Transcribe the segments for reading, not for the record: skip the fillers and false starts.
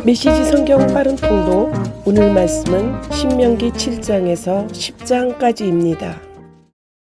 메시지 성경 빠른 통독. 오늘 말씀은 신명기 7장에서 10장까지입니다.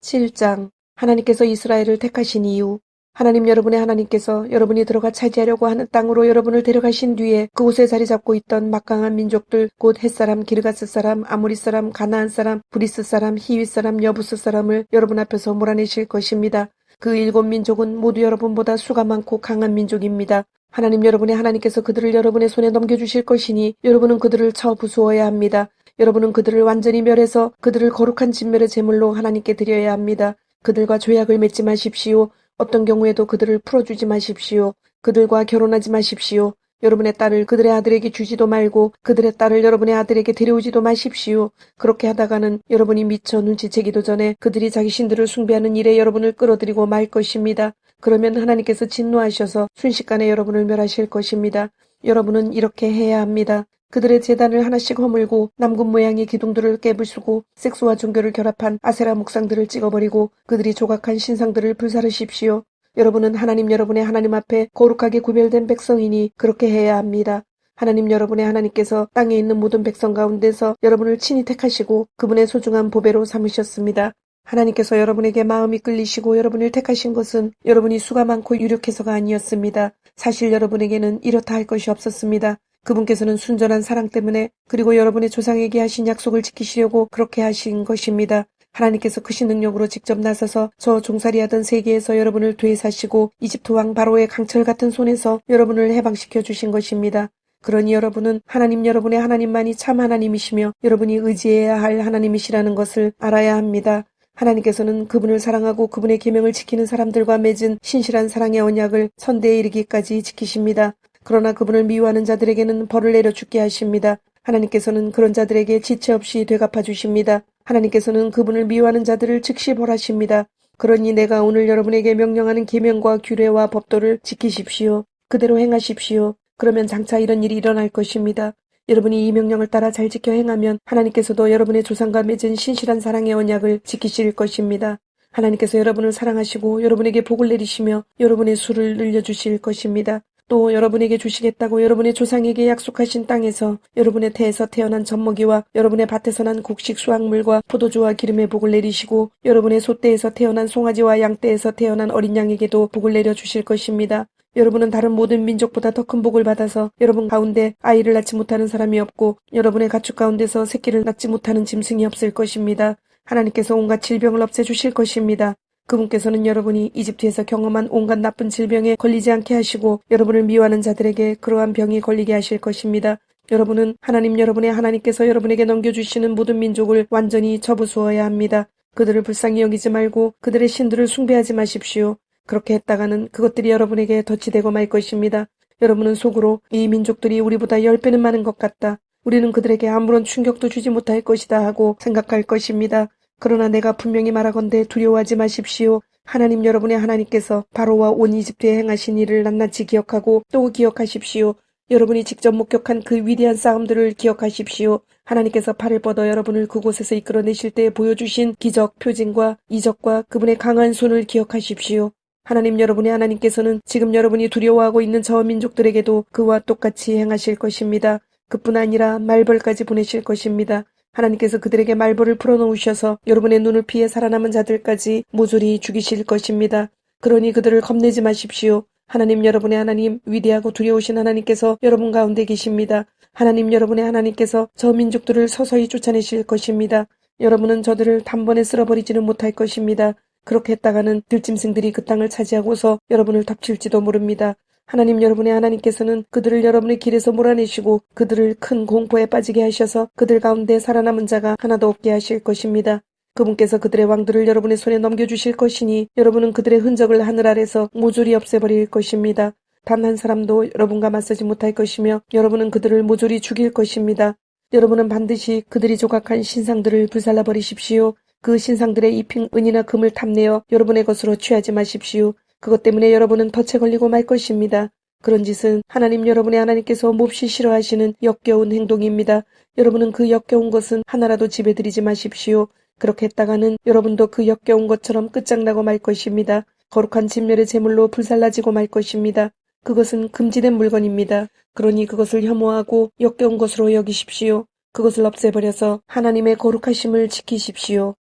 7장. 하나님께서 이스라엘을 택하신 이유. 하나님 여러분의 하나님께서 여러분이 들어가 차지하려고 하는 땅으로 여러분을 데려가신 뒤에 그곳에 자리 잡고 있던 막강한 민족들, 곧 헷사람, 기르가스 사람, 아모리 사람, 가나안 사람, 브리스 사람, 히윗 사람, 여부스 사람을 여러분 앞에서 몰아내실 것입니다. 그 7민족은 모두 여러분보다 수가 많고 강한 민족입니다. 하나님 여러분의 하나님께서 그들을 여러분의 손에 넘겨주실 것이니 여러분은 그들을 쳐 부수어야 합니다. 여러분은 그들을 완전히 멸해서 그들을 거룩한 진멸의 제물로 하나님께 드려야 합니다. 그들과 조약을 맺지 마십시오. 어떤 경우에도 그들을 풀어주지 마십시오. 그들과 결혼하지 마십시오. 여러분의 딸을 그들의 아들에게 주지도 말고 그들의 딸을 여러분의 아들에게 데려오지도 마십시오. 그렇게 하다가는 여러분이 미처 눈치채기도 전에 그들이 자기 신들을 숭배하는 일에 여러분을 끌어들이고 말 것입니다. 그러면 하나님께서 진노하셔서 순식간에 여러분을 멸하실 것입니다. 여러분은 이렇게 해야 합니다. 그들의 제단을 하나씩 허물고 남군 모양의 기둥들을 깨부수고 섹스와 종교를 결합한 아세라 목상들을 찍어버리고 그들이 조각한 신상들을 불사르십시오. 여러분은 하나님 여러분의 하나님 앞에 거룩하게 구별된 백성이니 그렇게 해야 합니다. 하나님 여러분의 하나님께서 땅에 있는 모든 백성 가운데서 여러분을 친히 택하시고 그분의 소중한 보배로 삼으셨습니다. 하나님께서 여러분에게 마음이 끌리시고 여러분을 택하신 것은 여러분이 수가 많고 유력해서가 아니었습니다. 사실 여러분에게는 이렇다 할 것이 없었습니다. 그분께서는 순전한 사랑 때문에 그리고 여러분의 조상에게 하신 약속을 지키시려고 그렇게 하신 것입니다. 하나님께서 크신 능력으로 직접 나서서 저 종살이하던 세계에서 여러분을 되사시고 이집트 왕 바로의 강철 같은 손에서 여러분을 해방시켜 주신 것입니다. 그러니 여러분은 하나님 여러분의 하나님만이 참 하나님이시며 여러분이 의지해야 할 하나님이시라는 것을 알아야 합니다. 하나님께서는 그분을 사랑하고 그분의 계명을 지키는 사람들과 맺은 신실한 사랑의 언약을 선대에 이르기까지 지키십니다. 그러나 그분을 미워하는 자들에게는 벌을 내려 죽게 하십니다. 하나님께서는 그런 자들에게 지체 없이 되갚아 주십니다. 하나님께서는 그분을 미워하는 자들을 즉시 벌하십니다. 그러니 내가 오늘 여러분에게 명령하는 계명과 규례와 법도를 지키십시오. 그대로 행하십시오. 그러면 장차 이런 일이 일어날 것입니다. 여러분이 이 명령을 따라 잘 지켜 행하면 하나님께서도 여러분의 조상과 맺은 신실한 사랑의 언약을 지키실 것입니다. 하나님께서 여러분을 사랑하시고 여러분에게 복을 내리시며 여러분의 수를 늘려주실 것입니다. 또 여러분에게 주시겠다고 여러분의 조상에게 약속하신 땅에서 여러분의 태에서 태어난 젖먹이와 여러분의 밭에서 난 곡식 수확물과 포도주와 기름의 복을 내리시고 여러분의 소떼에서 태어난 송아지와 양떼에서 태어난 어린 양에게도 복을 내려주실 것입니다. 여러분은 다른 모든 민족보다 더 큰 복을 받아서 여러분 가운데 아이를 낳지 못하는 사람이 없고 여러분의 가축 가운데서 새끼를 낳지 못하는 짐승이 없을 것입니다. 하나님께서 온갖 질병을 없애주실 것입니다. 그분께서는 여러분이 이집트에서 경험한 온갖 나쁜 질병에 걸리지 않게 하시고 여러분을 미워하는 자들에게 그러한 병이 걸리게 하실 것입니다. 여러분은 하나님 여러분의 하나님께서 여러분에게 넘겨주시는 모든 민족을 완전히 접으수어야 합니다. 그들을 불쌍히 여기지 말고 그들의 신들을 숭배하지 마십시오. 그렇게 했다가는 그것들이 여러분에게 덫이 되고 말 것입니다. 여러분은 속으로 이 민족들이 우리보다 10배는 많은 것 같다. 우리는 그들에게 아무런 충격도 주지 못할 것이다 하고 생각할 것입니다. 그러나 내가 분명히 말하건대 두려워하지 마십시오. 하나님 여러분의 하나님께서 바로와 온 이집트에 행하신 일을 낱낱이 기억하고 또 기억하십시오. 여러분이 직접 목격한 그 위대한 싸움들을 기억하십시오. 하나님께서 팔을 뻗어 여러분을 그곳에서 이끌어내실 때 보여주신 기적, 표징과 이적과 그분의 강한 손을 기억하십시오. 하나님 여러분의 하나님께서는 지금 여러분이 두려워하고 있는 저 민족들에게도 그와 똑같이 행하실 것입니다. 그뿐 아니라 말벌까지 보내실 것입니다. 하나님께서 그들에게 말벌을 풀어놓으셔서 여러분의 눈을 피해 살아남은 자들까지 모조리 죽이실 것입니다. 그러니 그들을 겁내지 마십시오. 하나님 여러분의 하나님, 위대하고 두려우신 하나님께서 여러분 가운데 계십니다. 하나님 여러분의 하나님께서 저 민족들을 서서히 쫓아내실 것입니다. 여러분은 저들을 단번에 쓸어버리지는 못할 것입니다. 그렇게 했다가는 들짐승들이 그 땅을 차지하고서 여러분을 덮칠지도 모릅니다. 하나님 여러분의 하나님께서는 그들을 여러분의 길에서 몰아내시고 그들을 큰 공포에 빠지게 하셔서 그들 가운데 살아남은 자가 하나도 없게 하실 것입니다. 그분께서 그들의 왕들을 여러분의 손에 넘겨주실 것이니 여러분은 그들의 흔적을 하늘 아래서 모조리 없애버릴 것입니다. 단 한 사람도 여러분과 맞서지 못할 것이며 여러분은 그들을 모조리 죽일 것입니다. 여러분은 반드시 그들이 조각한 신상들을 불살라버리십시오. 그 신상들의 입힌 은이나 금을 탐내어 여러분의 것으로 취하지 마십시오. 그것 때문에 여러분은 덫에 걸리고 말 것입니다. 그런 짓은 하나님 여러분의 하나님께서 몹시 싫어하시는 역겨운 행동입니다. 여러분은 그 역겨운 것은 하나라도 집에 들이지 마십시오. 그렇게 했다가는 여러분도 그 역겨운 것처럼 끝장나고 말 것입니다. 거룩한 진멸의 제물로 불살라지고 말 것입니다. 그것은 금지된 물건입니다. 그러니 그것을 혐오하고 역겨운 것으로 여기십시오. 그것을 없애버려서 하나님의 거룩하심을 지키십시오.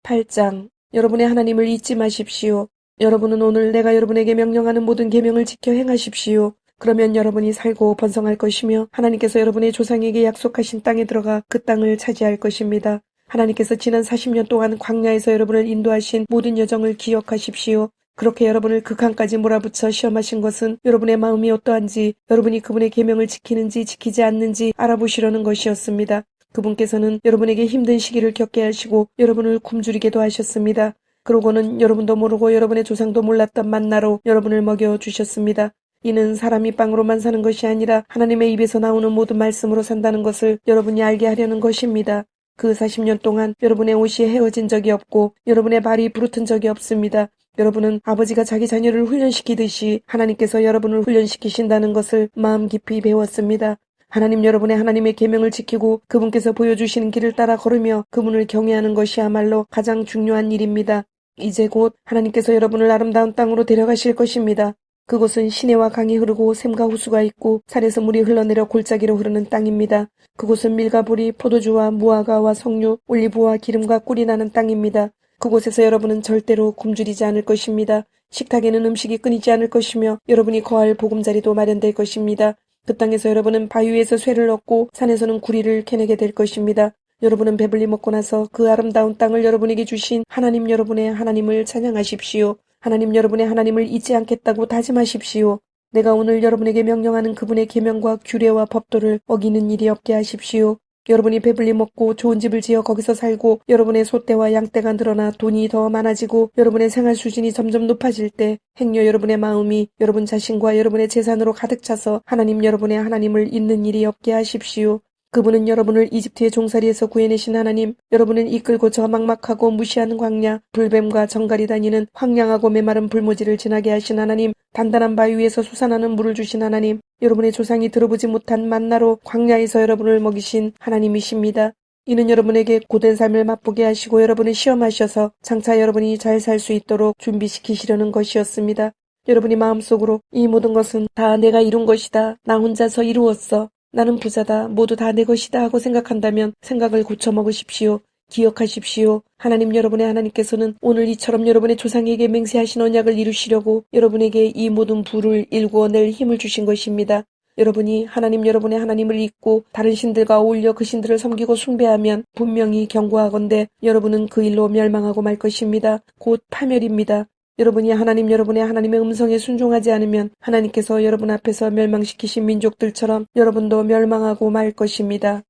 8장. 여러분의 하나님을 잊지 마십시오. 여러분은 오늘 내가 여러분에게 명령하는 모든 계명을 지켜 행하십시오. 그러면 여러분이 살고 번성할 것이며 하나님께서 여러분의 조상에게 약속하신 땅에 들어가 그 땅을 차지할 것입니다. 하나님께서 지난 40년 동안 광야에서 여러분을 인도하신 모든 여정을 기억하십시오. 그렇게 여러분을 극한까지 몰아붙여 시험하신 것은 여러분의 마음이 어떠한지, 여러분이 그분의 계명을 지키는지 지키지 않는지 알아보시려는 것이었습니다. 그분께서는 여러분에게 힘든 시기를 겪게 하시고 여러분을 굶주리게도 하셨습니다. 그러고는 여러분도 모르고 여러분의 조상도 몰랐던 만나로 여러분을 먹여주셨습니다. 이는 사람이 빵으로만 사는 것이 아니라 하나님의 입에서 나오는 모든 말씀으로 산다는 것을 여러분이 알게 하려는 것입니다. 그 40년 동안 여러분의 옷이 헤어진 적이 없고 여러분의 발이 부르튼 적이 없습니다. 여러분은 아버지가 자기 자녀를 훈련시키듯이 하나님께서 여러분을 훈련시키신다는 것을 마음 깊이 배웠습니다. 하나님 여러분의 하나님의 계명을 지키고 그분께서 보여주시는 길을 따라 걸으며 그분을 경외하는 것이야말로 가장 중요한 일입니다. 이제 곧 하나님께서 여러분을 아름다운 땅으로 데려가실 것입니다. 그곳은 시내와 강이 흐르고 샘과 호수가 있고 산에서 물이 흘러내려 골짜기로 흐르는 땅입니다. 그곳은 밀과 보리, 포도주와 무화과와 석류, 올리브와 기름과 꿀이 나는 땅입니다. 그곳에서 여러분은 절대로 굶주리지 않을 것입니다. 식탁에는 음식이 끊이지 않을 것이며 여러분이 거할 보금자리도 마련될 것입니다. 그 땅에서 여러분은 바위에서 쇠를 얻고 산에서는 구리를 캐내게 될 것입니다. 여러분은 배불리 먹고 나서 그 아름다운 땅을 여러분에게 주신 하나님 여러분의 하나님을 찬양하십시오. 하나님 여러분의 하나님을 잊지 않겠다고 다짐하십시오. 내가 오늘 여러분에게 명령하는 그분의 계명과 규례와 법도를 어기는 일이 없게 하십시오. 여러분이 배불리 먹고 좋은 집을 지어 거기서 살고 여러분의 소떼와 양떼가 늘어나 돈이 더 많아지고 여러분의 생활 수준이 점점 높아질 때 행여 여러분의 마음이 여러분 자신과 여러분의 재산으로 가득 차서 하나님 여러분의 하나님을 잊는 일이 없게 하십시오. 그분은 여러분을 이집트의 종살이에서 구해내신 하나님, 여러분은 이끌고 저 막막하고 무시하는 광야, 불뱀과 정갈이 다니는 황량하고 메마른 불모지를 지나게 하신 하나님, 단단한 바위 위에서 솟아나는 물을 주신 하나님, 여러분의 조상이 들어보지 못한 만나로 광야에서 여러분을 먹이신 하나님이십니다. 이는 여러분에게 고된 삶을 맛보게 하시고 여러분을 시험하셔서 장차 여러분이 잘 살 수 있도록 준비시키시려는 것이었습니다. 여러분이 마음속으로 이 모든 것은 다 내가 이룬 것이다. 나 혼자서 이루었어. 나는 부자다. 모두 다 내 것이다 하고 생각한다면 생각을 고쳐먹으십시오. 기억하십시오. 하나님 여러분의 하나님께서는 오늘 이처럼 여러분의 조상에게 맹세하신 언약을 이루시려고 여러분에게 이 모든 부를 일구어낼 힘을 주신 것입니다. 여러분이 하나님 여러분의 하나님을 잊고 다른 신들과 어울려 그 신들을 섬기고 숭배하면 분명히 경고하건대 여러분은 그 일로 멸망하고 말 것입니다. 곧 파멸입니다. 여러분이 하나님 여러분의 하나님의 음성에 순종하지 않으면 하나님께서 여러분 앞에서 멸망시키신 민족들처럼 여러분도 멸망하고 말 것입니다.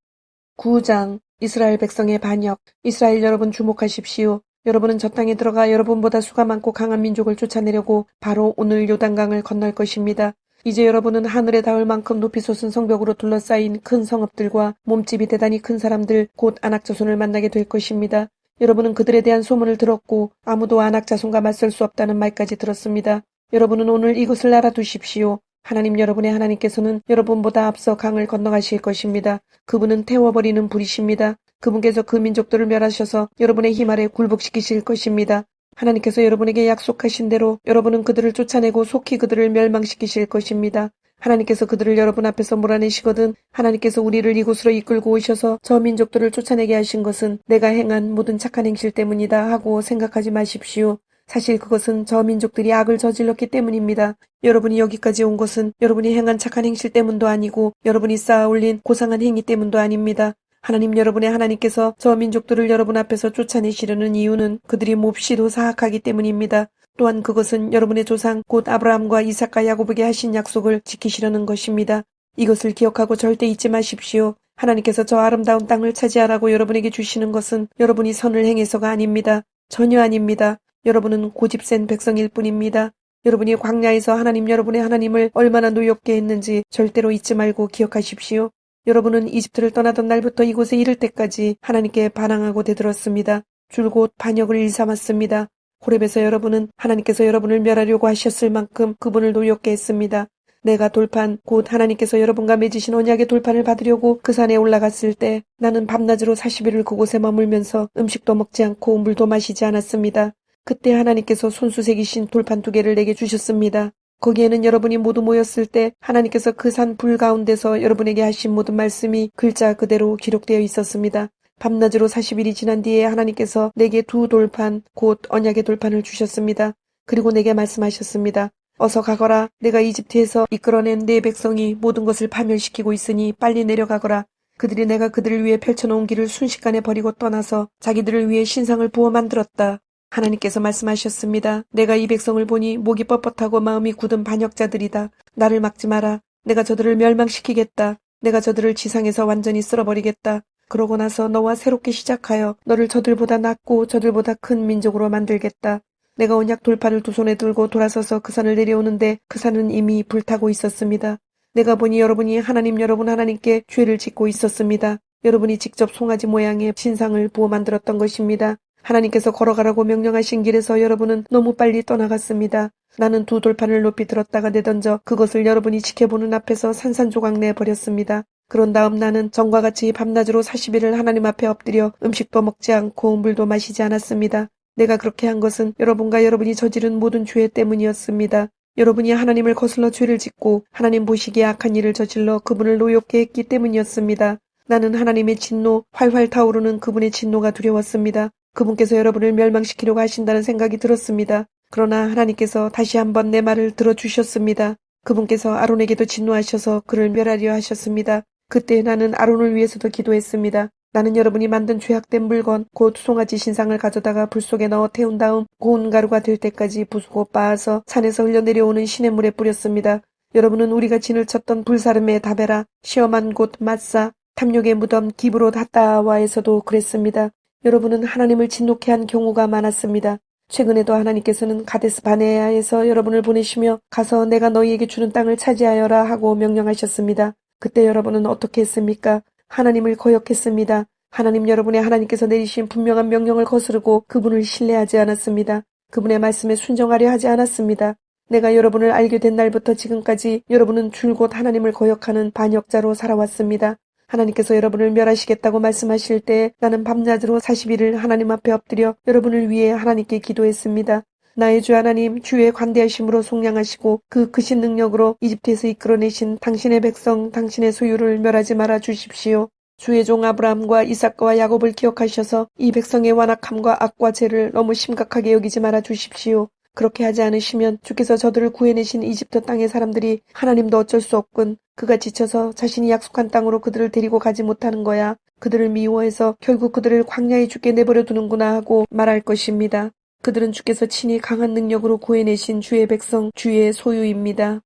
9장. 이스라엘 백성의 반역. 이스라엘 여러분 주목하십시오. 여러분은 저 땅에 들어가 여러분보다 수가 많고 강한 민족을 쫓아내려고 바로 오늘 요단강을 건널 것입니다. 이제 여러분은 하늘에 닿을 만큼 높이 솟은 성벽으로 둘러싸인 큰 성읍들과 몸집이 대단히 큰 사람들 곧 아낙 자손을 만나게 될 것입니다. 여러분은 그들에 대한 소문을 들었고 아무도 아낙 자손과 맞설 수 없다는 말까지 들었습니다. 여러분은 오늘 이것을 알아두십시오. 하나님 여러분의 하나님께서는 여러분보다 앞서 강을 건너가실 것입니다. 그분은 태워버리는 불이십니다. 그분께서 그 민족들을 멸하셔서 여러분의 힘 아래 굴복시키실 것입니다. 하나님께서 여러분에게 약속하신 대로 여러분은 그들을 쫓아내고 속히 그들을 멸망시키실 것입니다. 하나님께서 그들을 여러분 앞에서 몰아내시거든 하나님께서 우리를 이곳으로 이끌고 오셔서 저 민족들을 쫓아내게 하신 것은 내가 행한 모든 착한 행실 때문이다 하고 생각하지 마십시오. 사실 그것은 저 민족들이 악을 저질렀기 때문입니다. 여러분이 여기까지 온 것은 여러분이 행한 착한 행실 때문도 아니고 여러분이 쌓아 올린 고상한 행위 때문도 아닙니다. 하나님 여러분의 하나님께서 저 민족들을 여러분 앞에서 쫓아내시려는 이유는 그들이 몹시도 사악하기 때문입니다. 또한 그것은 여러분의 조상 곧 아브라함과 이삭과 야곱에게 하신 약속을 지키시려는 것입니다. 이것을 기억하고 절대 잊지 마십시오. 하나님께서 저 아름다운 땅을 차지하라고 여러분에게 주시는 것은 여러분이 선을 행해서가 아닙니다. 전혀 아닙니다. 여러분은 고집센 백성일 뿐입니다. 여러분이 광야에서 하나님 여러분의 하나님을 얼마나 노엽게 했는지 절대로 잊지 말고 기억하십시오. 여러분은 이집트를 떠나던 날부터 이곳에 이를 때까지 하나님께 반항하고 대들었습니다. 줄곧 반역을 일삼았습니다. 호렙에서 여러분은 하나님께서 여러분을 멸하려고 하셨을 만큼 그분을 노엽게 했습니다. 내가 돌판 곧 하나님께서 여러분과 맺으신 언약의 돌판을 받으려고 그 산에 올라갔을 때 나는 밤낮으로 40일을 그곳에 머물면서 음식도 먹지 않고 물도 마시지 않았습니다. 그때 하나님께서 손수색이신 돌판 2개를 내게 주셨습니다. 거기에는 여러분이 모두 모였을 때 하나님께서 그 산 불 가운데서 여러분에게 하신 모든 말씀이 글자 그대로 기록되어 있었습니다. 밤낮으로 40일이 지난 뒤에 하나님께서 내게 두 돌판, 곧 언약의 돌판을 주셨습니다. 그리고 내게 말씀하셨습니다. 어서 가거라. 내가 이집트에서 이끌어낸 내 백성이 모든 것을 파멸시키고 있으니 빨리 내려가거라. 그들이 내가 그들을 위해 펼쳐놓은 길을 순식간에 버리고 떠나서 자기들을 위해 신상을 부어 만들었다. 하나님께서 말씀하셨습니다. 내가 이 백성을 보니 목이 뻣뻣하고 마음이 굳은 반역자들이다. 나를 막지 마라. 내가 저들을 멸망시키겠다. 내가 저들을 지상에서 완전히 쓸어버리겠다. 그러고 나서 너와 새롭게 시작하여 너를 저들보다 낫고 저들보다 큰 민족으로 만들겠다. 내가 언약 돌판을 두 손에 들고 돌아서서 그 산을 내려오는데 그 산은 이미 불타고 있었습니다. 내가 보니 여러분이 여러분 하나님께 죄를 짓고 있었습니다. 여러분이 직접 송아지 모양의 신상을 부어 만들었던 것입니다. 하나님께서 걸어가라고 명령하신 길에서 여러분은 너무 빨리 떠나갔습니다. 나는 두 돌판을 높이 들었다가 내던져 그것을 여러분이 지켜보는 앞에서 산산조각 내버렸습니다. 그런 다음 나는 전과 같이 밤낮으로 40일을 하나님 앞에 엎드려 음식도 먹지 않고 물도 마시지 않았습니다. 내가 그렇게 한 것은 여러분과 여러분이 저지른 모든 죄 때문이었습니다. 여러분이 하나님을 거슬러 죄를 짓고 하나님 보시기에 악한 일을 저질러 그분을 노엽게 했기 때문이었습니다. 나는 하나님의 진노, 활활 타오르는 그분의 진노가 두려웠습니다. 그분께서 여러분을 멸망시키려고 하신다는 생각이 들었습니다. 그러나 하나님께서 다시 한번 내 말을 들어주셨습니다. 그분께서 아론에게도 진노하셔서 그를 멸하려 하셨습니다. 그때 나는 아론을 위해서도 기도했습니다. 나는 여러분이 만든 죄악된 물건, 곧 송아지 신상을 가져다가 불 속에 넣어 태운 다음 고운 가루가 될 때까지 부수고 빻아서 산에서 흘러내려오는 시냇물에 뿌렸습니다. 여러분은 우리가 진을 쳤던 불사름의 다베라, 시험한 곳 마사, 탐욕의 무덤 기브롯 핫다와에서도 그랬습니다. 여러분은 하나님을 진노케 한 경우가 많았습니다. 최근에도 하나님께서는 가데스 바네아에서 여러분을 보내시며 가서 내가 너희에게 주는 땅을 차지하여라 하고 명령하셨습니다. 그때 여러분은 어떻게 했습니까? 하나님을 거역했습니다. 하나님께서 내리신 분명한 명령을 거스르고 그분을 신뢰하지 않았습니다. 그분의 말씀에 순종하려 하지 않았습니다. 내가 여러분을 알게 된 날부터 지금까지 여러분은 줄곧 하나님을 거역하는 반역자로 살아왔습니다. 하나님께서 여러분을 멸하시겠다고 말씀하실 때 나는 밤낮으로 40일을 하나님 앞에 엎드려 여러분을 위해 하나님께 기도했습니다. 나의 주 하나님, 주의 관대하심으로 속량하시고 그 크신 능력으로 이집트에서 이끌어내신 당신의 백성, 당신의 소유를 멸하지 말아 주십시오. 주의 종 아브라함과 이삭과 야곱을 기억하셔서 이 백성의 완악함과 악과 죄를 너무 심각하게 여기지 말아 주십시오. 그렇게 하지 않으시면 주께서 저들을 구해내신 이집트 땅의 사람들이 하나님도 어쩔 수 없군. 그가 지쳐서 자신이 약속한 땅으로 그들을 데리고 가지 못하는 거야. 그들을 미워해서 결국 그들을 광야에 죽게 내버려 두는구나 하고 말할 것입니다. 그들은 주께서 친히 강한 능력으로 구해내신 주의 백성, 주의 소유입니다.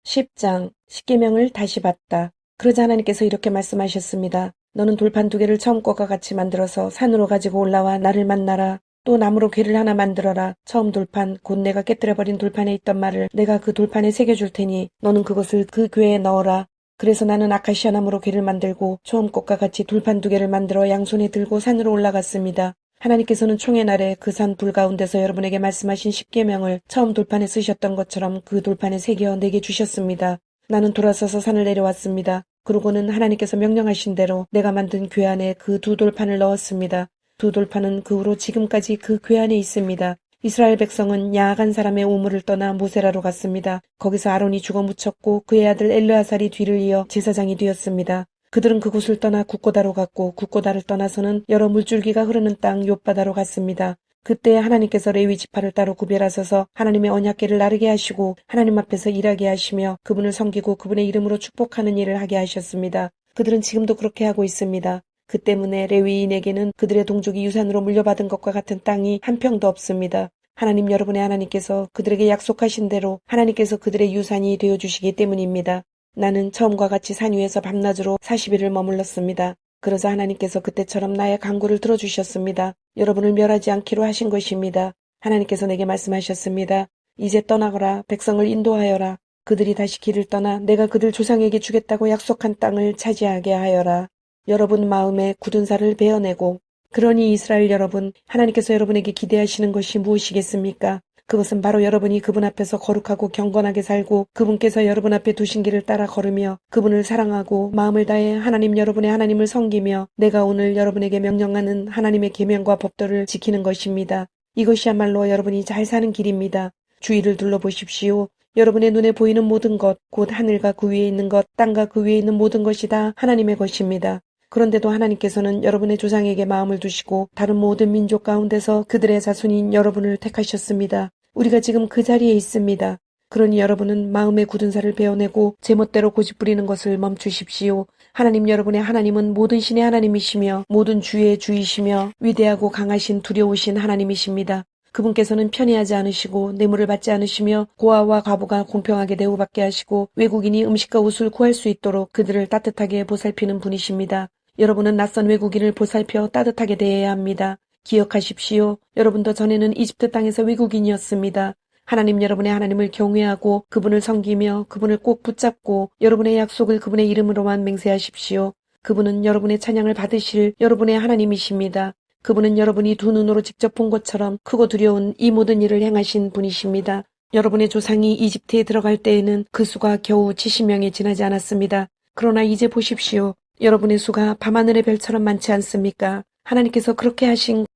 10장 십계명을 다시 받다. 그러자 하나님께서 이렇게 말씀하셨습니다. 너는 돌판 2개를 처음 것과 같이 만들어서 산으로 가지고 올라와 나를 만나라. 또 나무로 궤를 하나 만들어라. 처음 돌판, 곧 내가 깨뜨려버린 돌판에 있던 말을 내가 그 돌판에 새겨줄 테니 너는 그것을 그 궤에 넣어라. 그래서 나는 아카시아 나무로 궤를 만들고 처음 것과 같이 돌판 2개를 만들어 양손에 들고 산으로 올라갔습니다. 하나님께서는 총의 날에 그 산 불 가운데서 여러분에게 말씀하신 십계명을 처음 돌판에 쓰셨던 것처럼 그 돌판에 새겨 내게 주셨습니다. 나는 돌아서서 산을 내려왔습니다. 그러고는 하나님께서 명령하신 대로 내가 만든 궤 안에 그 두 돌판을 넣었습니다. 두 돌판은 그 후로 지금까지 그 궤 안에 있습니다. 이스라엘 백성은 야간 사람의 우물을 떠나 모세라로 갔습니다. 거기서 아론이 죽어 묻혔고 그의 아들 엘르아살이 뒤를 이어 제사장이 되었습니다. 그들은 그곳을 떠나 국고다로 갔고 국고다를 떠나서는 여러 물줄기가 흐르는 땅 욥바다로 갔습니다. 그때 하나님께서 레위 지파를 따로 구별하셔서 하나님의 언약궤를 나르게 하시고 하나님 앞에서 일하게 하시며 그분을 섬기고 그분의 이름으로 축복하는 일을 하게 하셨습니다. 그들은 지금도 그렇게 하고 있습니다. 그 때문에 레위인에게는 그들의 동족이 유산으로 물려받은 것과 같은 땅이 한 평도 없습니다. 하나님 여러분의 하나님께서 그들에게 약속하신 대로 하나님께서 그들의 유산이 되어주시기 때문입니다. 나는 처음과 같이 산 위에서 밤낮으로 40일을 머물렀습니다. 그러자 하나님께서 그때처럼 나의 간구를 들어주셨습니다. 여러분을 멸하지 않기로 하신 것입니다. 하나님께서 내게 말씀하셨습니다. 이제 떠나거라. 백성을 인도하여라. 그들이 다시 길을 떠나 내가 그들 조상에게 주겠다고 약속한 땅을 차지하게 하여라. 여러분 마음에 굳은 살을 베어내고 그러니 이스라엘 여러분, 하나님께서 여러분에게 기대하시는 것이 무엇이겠습니까? 그것은 바로 여러분이 그분 앞에서 거룩하고 경건하게 살고 그분께서 여러분 앞에 두신 길을 따라 걸으며 그분을 사랑하고 마음을 다해 하나님 여러분의 하나님을 섬기며 내가 오늘 여러분에게 명령하는 하나님의 계명과 법도를 지키는 것입니다. 이것이야말로 여러분이 잘 사는 길입니다. 주위를 둘러보십시오. 여러분의 눈에 보이는 모든 것, 곧 하늘과 그 위에 있는 것, 땅과 그 위에 있는 모든 것이 다 하나님의 것입니다. 그런데도 하나님께서는 여러분의 조상에게 마음을 두시고 다른 모든 민족 가운데서 그들의 자손인 여러분을 택하셨습니다. 우리가 지금 그 자리에 있습니다. 그러니 여러분은 마음의 굳은 살을 베어내고 제멋대로 고집부리는 것을 멈추십시오. 하나님 여러분의 하나님은 모든 신의 하나님이시며 모든 주의 주이시며 위대하고 강하신 두려우신 하나님이십니다. 그분께서는 편애하지 않으시고 뇌물을 받지 않으시며 고아와 과부가 공평하게 대우받게 하시고 외국인이 음식과 옷을 구할 수 있도록 그들을 따뜻하게 보살피는 분이십니다. 여러분은 낯선 외국인을 보살펴 따뜻하게 대해야 합니다. 기억하십시오. 여러분도 전에는 이집트 땅에서 외국인이었습니다. 하나님 여러분의 하나님을 경외하고 그분을 섬기며 그분을 꼭 붙잡고 여러분의 약속을 그분의 이름으로만 맹세하십시오. 그분은 여러분의 찬양을 받으실 여러분의 하나님이십니다. 그분은 여러분이 두 눈으로 직접 본 것처럼 크고 두려운 이 모든 일을 행하신 분이십니다. 여러분의 조상이 이집트에 들어갈 때에는 그 수가 겨우 70명이 지나지 않았습니다. 그러나 이제 보십시오. 여러분의 수가 밤하늘의 별처럼 많지 않습니까? 하나님께서 그렇게 하신